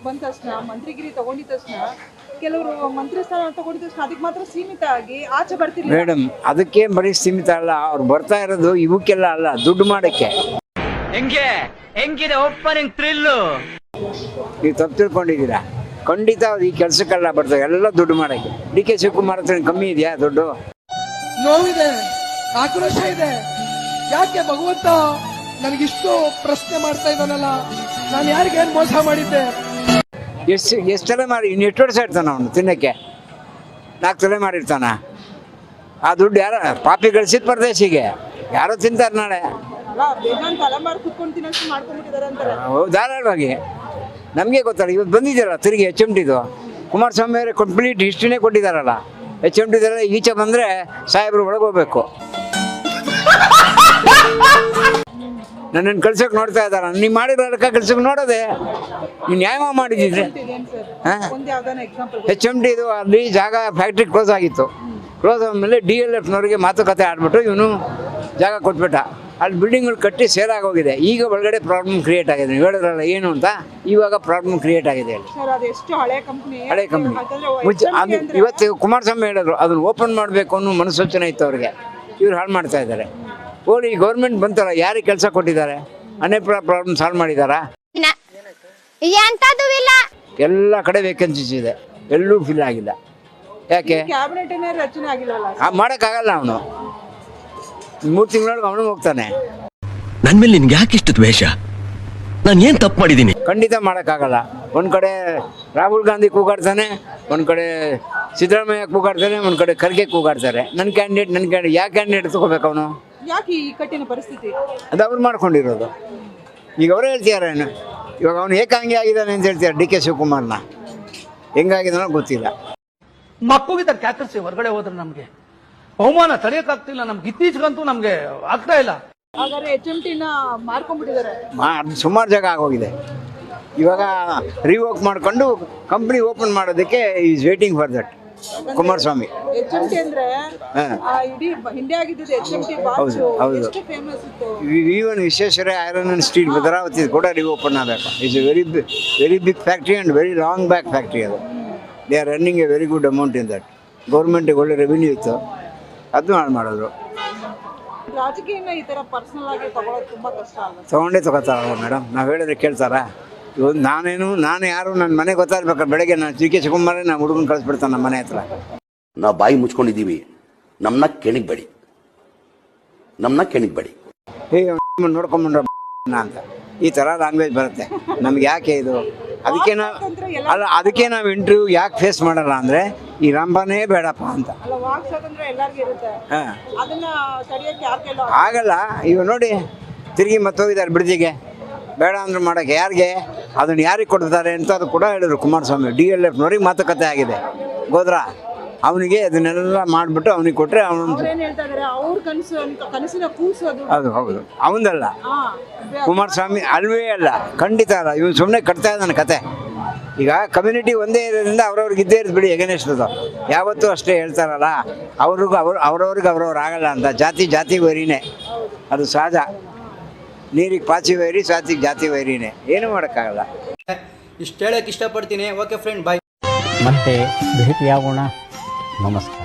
ಬಂದ ತಕ್ಷಣ ಮಂತ್ರಿಗಿರಿ ತಗೊಂಡಿದ ತಕ್ಷಣ ಕೆಲವರು ಮಂತ್ರಿ ಸ್ಥಾನ ತಗೊಂಡಿದ ತಕ್ಷಣ ಅದಕ್ಕೆ ಮಾತ್ರ ಸೀಮಿತ ಆಗಿ ಆಚೆ ಬರ್ತಿಲ್ಲ ಮೇಡಮ್. ಅದಕ್ಕೆ ಬರೀ ಸೀಮಿತ ಅಲ್ಲ, ಅವ್ರು ಬರ್ತಾ ಇರೋದು ಇವಕ್ಕೆಲ್ಲ ಅಲ್ಲ, ದುಡ್ಡು ಮಾಡಕ್ಕೆ. ಹೆಂಗಿದೆ ಓಪನಿಂಗ್ ಥ್ರಿಲ್ಲು? ನೀವು ತಪ್ಪು ತಿಳ್ಕೊಂಡಿದ್ದೀರಾ. ಖಂಡಿತ ಅವ್ರು ಈ ಕೆಲಸಕ್ಕೆಲ್ಲ ಬರ್ತಾರೆ, ಎಲ್ಲ ದುಡ್ಡು ಮಾಡಕ್ಕೆ. ಡಿ ಕೆ ಶಿವಕುಮಾರ್ ಹತ್ರ ಕಮ್ಮಿ ಇದೆಯಾ ದುಡ್ಡು? ನೋವಿದೆ, ಆಕ್ರೋಶ ಇದೆ. ಯಾಕೆ ಭಗವಂತ ನನಗಿಷ್ಟು ಪ್ರಶ್ನೆ ಮಾಡ್ತಾ ಇದ್ದಾನಲ್ಲ, ನಾನು ಯಾರಿಗೆ ಏನ್ ಮೋಸ ಮಾಡಿದ್ದೆ? ಎಷ್ಟು ತಲೆ ಮಾಡಿ ಇನ್ನು ಎಷ್ಟು ವರ್ಷ ಇರ್ತಾನ ಅವನು ತಿನ್ನಕ್ಕೆ? 4 ತಲೆ ಮಾಡಿರ್ತಾನ. ಆ ದುಡ್ಡು ಯಾರ ಪಾಪಿ ಗಳಿಸಿದ ಪರದೇಶಿಗೆ ಯಾರೋ ತಿಂತಾರೆ ನಾಳೆ. ಬೇಜಾನ್ ತಲೆಮಾರು ಕುತ್ಕೊಂಡು ತಿನ್ನಷ್ಟು ಮಾಡ್ಕೊಂಡ್ಬಿಟ್ಟಿದ್ದಾರೆ ಅಂತಾರೆ. ಧಾರಾಳವಾಗಿ ನಮಗೆ ಗೊತ್ತಲ್ಲ. ಇವತ್ತು ಬಂದಿದ್ದೀರಲ್ಲ ತಿರುಗಿ HMT ಕುಮಾರಸ್ವಾಮಿ ಅವರೇ ಕಂಪ್ಲೀಟ್ ಹಿಸ್ಟ್ರಿನೇ ಕೊಟ್ಟಿದ್ದಾರಲ್ಲ. HMT ಈಚೆ ಬಂದರೆ ಸಾಹೇಬರು ಒಳಗೋಗ್ಬೇಕು. ನನ್ನನ್ನು ಕಳ್ಸೋಕೆ ನೋಡ್ತಾ ಇದ್ದಾರ. ನೀವು ಮಾಡಿರೋ ಲೆಕ್ಕ ಕಳ್ಸೋಕೆ ನೋಡೋದೆ. ನೀನು ನ್ಯಾಯ ಮಾಡಿದ್ದಿದ್ರೆ HMT ಅಲ್ಲಿ ಜಾಗ ಫ್ಯಾಕ್ಟ್ರಿ ಕ್ಲೋಸ್ ಆಗಿತ್ತು. ಕ್ಲೋಸ್ ಆದಮೇಲೆ DLFನವ್ರಿಗೆ ಮಾತುಕತೆ ಆಡ್ಬಿಟ್ಟು ಇವನು ಜಾಗ ಕೊಟ್ಬಿಟ್ಟ. ಅಲ್ಲಿ ಬಿಲ್ಡಿಂಗ್ಗಳು ಕಟ್ಟಿ ಸೇರಾಗೋಗಿದೆ. ಈಗ ಒಳಗಡೆ ಪ್ರಾಬ್ಲಮ್ ಕ್ರಿಯೇಟ್ ಆಗಿದೆ. ನೀವು ಹೇಳಿದ್ರಲ್ಲ ಏನು ಅಂತ, ಇವಾಗ ಪ್ರಾಬ್ಲಮ್ ಕ್ರಿಯೇಟ್ ಆಗಿದೆ ಅಲ್ಲಿ. ಹಳೆ ಕಂಪ್ನಿ ಮುಂಚೆ ಅದು ಇವತ್ತು ಕುಮಾರಸ್ವಾಮಿ ಹೇಳಿದ್ರು ಅದನ್ನು ಓಪನ್ ಮಾಡಬೇಕು ಅನ್ನೋ ಮನಸ್ಸೋಚನೆ ಇತ್ತು ಅವ್ರಿಗೆ. ಇವ್ರು ಹಾಳು ಮಾಡ್ತಾ ಇದ್ದಾರೆ. ಓಲಿ ಗೌರ್ಮೆಂಟ್ ಬಂತಲ್ಲ, ಯಾರಿಗೆ ಕೆಲಸ ಕೊಟ್ಟಿದ್ದಾರೆ? ಪ್ರಾಬ್ಲಮ್ ಸಾಲ್ವ್ ಮಾಡಿದಾರಾ? ಎಲ್ಲ ಕಡೆ ವೇಕೆನ್ಸೀಸ್ ಇದೆ, ಎಲ್ಲೂ ಫಿಲ್ ಆಗಿಲ್ಲ. ಯಾಕೆ? ಮಾಡೋಕ್ಕಾಗಲ್ಲ. ಅವನು 3 ತಿಂಗಳೊಳಗೆ ಅವನು ಹೋಗ್ತಾನೆ. ನನ್ನ ಮೇಲೆ ನಿನ್ಗೆ ಯಾಕೆ ಇಷ್ಟು ದ್ವೇಷ? ನಾನು ಏನು ತಪ್ಪು ಮಾಡಿದ್ದೀನಿ? ಖಂಡಿತ ಮಾಡೋಕ್ಕಾಗಲ್ಲ. ಒಂದು ಕಡೆ ರಾಹುಲ್ ಗಾಂಧಿ ಕೂಗಾಡ್ತಾನೆ, ಒಂದು ಕಡೆ ಸಿದ್ದರಾಮಯ್ಯ ಕೂಗಾಡ್ತಾನೆ, ಒಂದು ಕಡೆ ಖರ್ಗೆ ಕೂಗಾಡ್ತಾರೆ. ನನ್ನ ಕ್ಯಾಂಡಿಡೇಟ್ ಯಾವ ಕ್ಯಾಂಡಿಡೇಟ್ ತಗೋಬೇಕು ಅವನು? ಯಾಕೆ ಈ ಕಠಿಣ ಪರಿಸ್ಥಿತಿ? ಅದು ಅವ್ರು ಮಾಡ್ಕೊಂಡಿರೋದು. ಈಗ ಅವರೇ ಹೇಳ್ತಿದ್ದಾರೆ. ಇವಾಗ ಅವನು ಏಕಾಂಗಿ ಆಗಿದ್ದಾನೆ ಅಂತ ಹೇಳ್ತಾರೆ. ಡಿ ಕೆ ಶಿವಕುಮಾರ್ನ ಹೆಂಗಾಗಿದ್ದಾನೋ ಗೊತ್ತಿಲ್ಲ. ಮಕ್ಕಳಿದ್ದಾರೆ ಕ್ಯಾಕರ್ಸಿ ಹೊರಗಡೆ ಹೋದ್ರೆ ನಮ್ಗೆ ಅವಮಾನ ತಡೆಯಕ್ಕಾಗ್ತಿಲ್ಲ. ನಮ್ಗೆ ಇತ್ತೀಚೆಗಂತೂ ನಮ್ಗೆ ಆಗ್ತಾ ಇಲ್ಲ. ಹಾಗಾದ್ರೆ HMTನ ಮಾರ್ಕೊಂಡ್ಬಿಟ್ಟಿದ್ದಾರೆ. ಸುಮಾರು ಜಾಗ ಆಗೋಗಿದೆ. ಇವಾಗ ರಿವೋಕ್ ಮಾಡ್ಕೊಂಡು ಕಂಪ್ನಿ ಓಪನ್ ಮಾಡೋದಕ್ಕೆ is waiting for that Kumaraswamy. HMT ಅಂದ್ರೆ ಇಡೀ ಇಂಡಿಯಾ ಆಗಿದ್ದು HMT ವಾಚ್ ಎಷ್ಟು ಫೇಮಸ್ ಇತ್ತು. Even Visvesvaraya iron and steel Bhadravathi ಕೂಡ ರಿಓಪನ್ ಆಗಬೇಕು. It's a very big factory and very long back factory. ಅದು they are running a very good amount in that. ಗೌರ್ಮೆಂಟಿಗೆ ಒಳ್ಳೆ ರೆವಿನ್ಯೂ ಇತ್ತು, ಅದು ಹಾಳು ಮಾಡಿದ್ರು. ರಾಜಕೀಯನ ಈ ಥರ ಪರ್ಸನಲ್ ಆಗಿ ತಗೊಳ್ಳೋದು ತುಂಬ ಕಷ್ಟ ಆಗುತ್ತೆ. ತೊಗೊಂಡೇ ತಗೋತಾರಲ್ಲ ಮೇಡಮ್. ನಾವು ಹೇಳಿದ್ರೆ ಕೇಳ್ತಾರಾ? ಇವತ್ತು ನಾನು ಯಾರು ನನ್ನ ಮನೆ ಗೊತ್ತಾಗ್ಬೇಕಾದ್ರೆ ಬೆಳಗ್ಗೆ ನಾನು ಡಿ ಕೆ ಶಿವಕುಮಾರೇ ನಾನು ಹುಡುಗನ ಕಳಿಸ್ಬಿಡ್ತಾನೆ ನಮ್ಮ ಮನೆ ಹತ್ರ. ನಾವು ಬಾಯಿ ಮುಚ್ಕೊಂಡಿದ್ದೀವಿ, ನಮ್ಮನ್ನ ಕೆಣಿಗ್ಬೇಡಿ. ನೋಡ್ಕೊಂಡ್ಬಂಡ್ರ ಅಂತ ಈ ಥರ ಲ್ಯಾಂಗ್ವೇಜ್ ಬರುತ್ತೆ ನಮ್ಗೆ. ಯಾಕೆ ಇದು? ಅದಕ್ಕೆ ನಾವು ಇಂಟರ್ವ್ಯೂ ಯಾಕೆ ಫೇಸ್ ಮಾಡಲ್ಲ ಅಂದರೆ ಈ ರಂಭನೇ ಬೇಡಪ್ಪ ಅಂತ. ಆಗಲ್ಲ. ಇವಾಗ ನೋಡಿ ತಿರುಗಿ ಮತ್ತೋಗಿದ್ದಾರೆ ಬ್ರಿಡ್ಜಿಗೆ. ಬೇಡ ಅಂದ್ರು ಮಾಡೋಕ್ಕೆ ಯಾರಿಗೆ? ಅದನ್ನು ಯಾರಿಗೆ ಕೊಡ್ತಾರೆ ಅಂತ ಅದು ಕೂಡ ಹೇಳಿದ್ರು ಕುಮಾರಸ್ವಾಮಿ. DLFನವ್ರಿಗೆ ಮಾತುಕತೆ ಆಗಿದೆ. ಗೋದ್ರಾ ಅವನಿಗೆ ಅದನ್ನೆಲ್ಲ ಮಾಡಿಬಿಟ್ಟು ಅವನಿಗೆ ಕೊಟ್ಟರೆ ಅವನು ಅದು ಹೌದು ಅವನದಲ್ಲ. ಕುಮಾರಸ್ವಾಮಿ ಅಲ್ವೇ ಅಲ್ಲ, ಖಂಡಿತ ಅಲ್ಲ. ಇವನು ಸುಮ್ಮನೆ ಕಟ್ತಾ ಇದ್ದಾನೆ ಕತೆ. ಈಗ ಕಮ್ಯುನಿಟಿ ಒಂದೇ ಇರೋದ್ರಿಂದ ಅವ್ರವ್ರಿಗೆ ಇದ್ದೇ ಇರೋದು ಬಿಡಿ. ಎಗನೆಸ್ಟದು ಯಾವತ್ತೂ ಅಷ್ಟೇ ಹೇಳ್ತಾರಲ್ಲ, ಅವ್ರವ್ರಿಗೆ ಆಗಲ್ಲ ಅಂತ. ಜಾತಿ ವೈರಿನೇ, ಅದು ಸಹಜ. ನೀರಿಗೆ ಪಾಚಿ ವೈರಿ, ಸಾತಿಗೆ ಜಾತಿ ವೈರಿನೇ. ಏನು ಮಾಡೋಕ್ಕಾಗಲ್ಲ. ಇಷ್ಟು ಹೇಳಕ್ಕೆ ಇಷ್ಟಪಡ್ತೀನಿ. ಓಕೆ ಫ್ರೆಂಡ್, ಬಾಯ್. ಮತ್ತೆ ಭೇಟಿಯಾಗೋಣ. ನಮಸ್ಕಾರ.